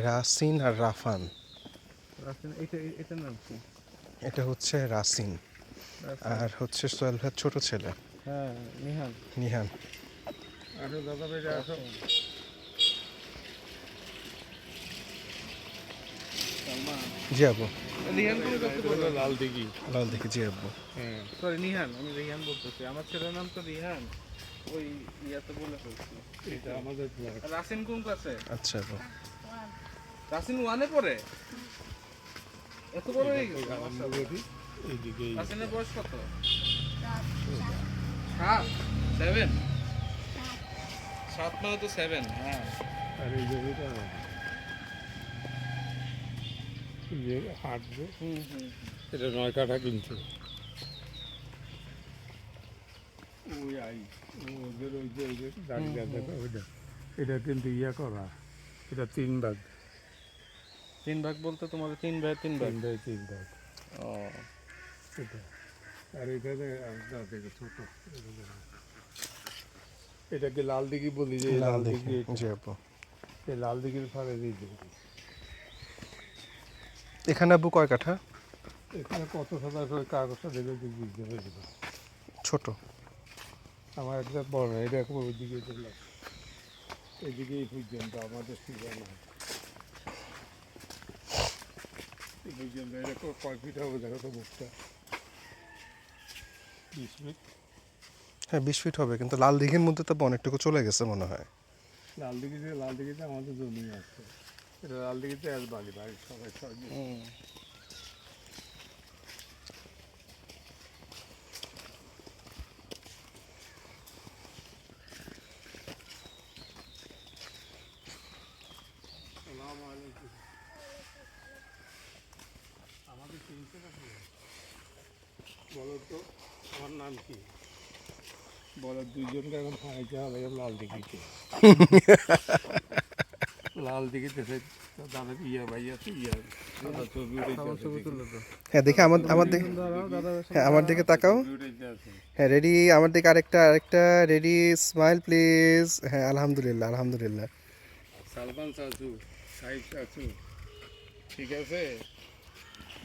রাসিন আর রাফান। রাসিন এটার নাম কি? এটা হচ্ছে রাসিন আর হচ্ছে সোহেল ভাইয়ের ছোট ছেলে। হ্যাঁ, নিহান। নিহান। আরো দাদা বেটা আসো। জি আব্বু। রিহান কোন কাছে বললো? লাল দিঘি। লাল দেখি জি আব্বু। হ্যাঁ, সরি নিহান, আমি রিহান বলতেছি। আমার ছেলের নাম তো রিহান। ওই ইয়াতে বলে ফেলছি। এটা আমাদের রাসিন কোন ক্লাসে? আচ্ছা আব্বু। রাসিন 1 এ পড়ে? এত বড় হয়ে গেছে মাশাআল্লাহ। এইদিকে রাসিনের বয়স কত? 7 7 7 মানে তো 7। হ্যাঁ, আর এই জমিটা যে হাঁটবে এটা 9 কাঠা কিনছে। ওই আই ওদের ওই যে দাঁড়িয়ে দেখো ওইটা, এটা কিন্তু ইয়া করা, এটা 3 ভাগ। 3 ভাগ বলতে তোমাদের 3 ভাই 3 ভাগ? 3 ভাগ। ও, এটা আর এখানে আপনার থেকে ছোট। এটাকে লাল দিঘি বলি, যে লাল দিঘি। জি আব্বু। এই লাল দিঘির ফাড়ে দিঘি। এখানে আব্বু কয় কাঠা? এখানে কত শতাংশ কাগজটা দেখে বুঝতে পেরেছিল। ছোট। আমার একটা বড়, এটা ওইদিকে চলে এদিকে এই পর্যন্ত আমাদের ঠিকানা এই পর্যন্ত। এটা কয় ফিট হবে দেখো তো মুখটা? 20 ফিট। হ্যাঁ 20 ফিট হবে, কিন্তু লাল দিঘির মধ্যে তো অনেকটুকু চলে গেছে মনে হয়। লাল দিঘিতে আমাদের জমি আছে। এটা লাল দিঘিতে আর বাড়ির সবাই সবাই। আমাকে চিনতে পারবে? বলো তো আমার নাম কি? বলো, দুইজনকে এখন খাইতে হবে লাল দিঘিতে। লাল দিঘিতে দাদা ইয়া ভাই আছে, ইয়া ছবি তুলে তো। হ্যাঁ দেখি আমার দিকে। হ্যাঁ আমার দিকে তাকাও। হ্যাঁ রেডি, আমার দিকে আরেকটা রেডি, স্মাইল প্লিজ। হ্যাঁ আলহামদুলিল্লাহ আলহামদুলিল্লাহ। সালমান চাচু, সাহিব চাচু, ঠিক আছে।